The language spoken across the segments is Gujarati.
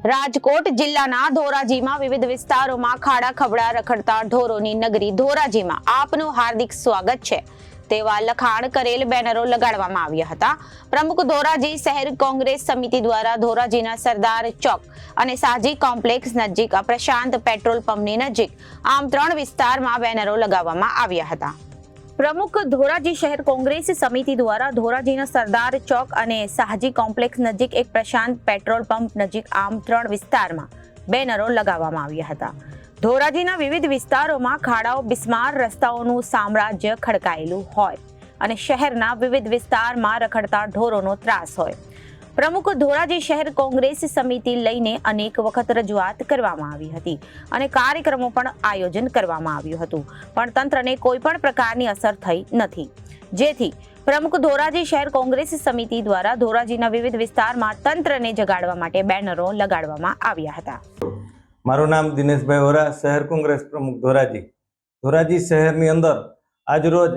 રાજકોટ જિલ્લાના ધોરાજીમાં વિવિધ વિસ્તારોમાં ખાડા ખબડા રખડતા ઢોરોની નગરી ધોરાજીમાં આપનું હાર્દિક સ્વાગત છે તેવા લખાણ કરેલ બેનરો લગાડવામાં આવ્યા હતા। પ્રમુખ ધોરાજી શહેર કોંગ્રેસ સમિતિ દ્વારા ધોરાજીના સરદાર ચોક અને સાજી કોમ્પ્લેક્સ નજીક પ્રશાંત પેટ્રોલ પંપની નજીક આમ 3 વિસ્તારમાં બેનરો લગાવવામાં આવ્યા હતા। પ્રમુખ ધોરાજી શહેર કોંગ્રેસ સમિતિ દ્વારા ધોરાજીના સરદાર ચોક અને સાહજી કોમ્પ્લેક્સ નજીક એક પ્રશાંત પેટ્રોલ પંપ નજીક આમ 3 વિસ્તારમાં બેનરો લગાવવામાં આવ્યા હતા। ધોરાજીના વિવિધ વિસ્તારોમાં ખાડાઓ બિસ્માર રસ્તાઓનું સામ્રાજ્ય ખડકાયેલું હોય અને શહેરના વિવિધ વિસ્તારમાં રખડતા ઢોરોનો ત્રાસ હોય। પ્રમુખ ધોરાજી શહેર કોંગ્રેસ સમિતિ લઈને અનેક વખત રજૂઆત કરવામાં આવી હતી અને કાર્યક્રમો પણ આયોજન કરવામાં આવ્યું હતું, પણ તંત્રને કોઈ પણ પ્રકારની અસર થઈ નથી, જેથી પ્રમુખ ધોરાજી શહેર કોંગ્રેસ સમિતિ દ્વારા ધોરાજીના વિવિધ વિસ્તારમાં તંત્રને જગાડવા માટે બેનરો લગાડવામાં આવ્યા હતા। મારું નામ દિનેશભાઈ વોરા, શહેર કોંગ્રેસ પ્રમુખ ધોરાજી। ધોરાજી શહેરની અંદર આજરોજ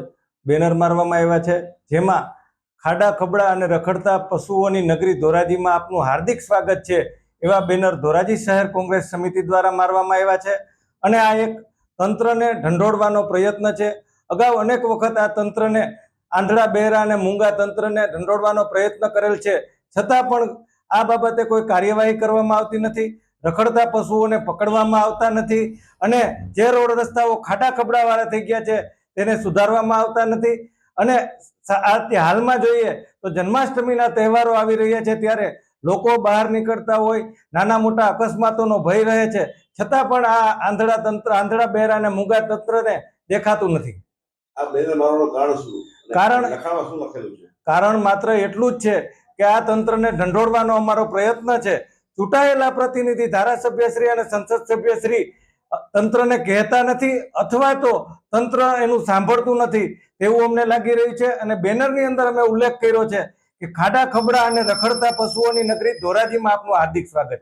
બેનર મારવામાં આવ્યા છે, જેમાં ખાડા ખબડા અને રખડતા પશુઓની નગરી ધોરાજીમાં આપનું હાર્દિક સ્વાગત છે એવા બેનર ધોરાજી શહેર કોંગ્રેસ સમિતિ દ્વારા મારવામાં આવ્યા છે અને આ એક તંત્રને ઢંઢોળવાનો પ્રયત્ન છે। અગાઉ અનેક વખત આ તંત્રને આંધળા બહેરા અને મૂંગા તંત્રને ઢંઢોળવાનો પ્રયત્ન કરેલ છે, છતાં પણ આ બાબતે કોઈ કાર્યવાહી કરવામાં આવતી નથી। રખડતા પશુઓને પકડવામાં આવતા નથી અને જે રોડ રસ્તાઓ ખાડા ખબડાવાળા થઈ ગયા છે તેને સુધારવામાં આવતા નથી। અને હાલમાં જોઈએ તો જન્માષ્ટમીના તહેવારો આવી રહ્યા છે, ત્યારે લોકો બહાર નીકળતા હોય, નાના મોટા અકસ્માતોનો ભય રહે છે, છતાં પણ આ આંધળા બહેરા અને મૂંગા તંત્રને દેખાતું નથી। આ બેનર મારવાનું કારણ શું? લખાણમાં શું લખેલું છે? કારણ માત્ર એટલું જ છે કે આ તંત્રને ઢંઢોળવાનો અમારો પ્રયત્ન છે। ચૂંટાયેલા પ્રતિનિધિ ધારાસભ્યશ્રી અને સંસદ સભ્યશ્રી તંત્રને કહેતા નથી અથવા તો તંત્ર એનું સાંભળતું નથી તેવું અમને લાગી રહ્યું છે। અને બેનરની અંદર અમે ઉલ્લેખ કર્યો છે કે ખાડા ખબડા અને રખડતા પશુઓની નગરી ધોરાજીમાં આપનું હાર્દિક સ્વાગત છે।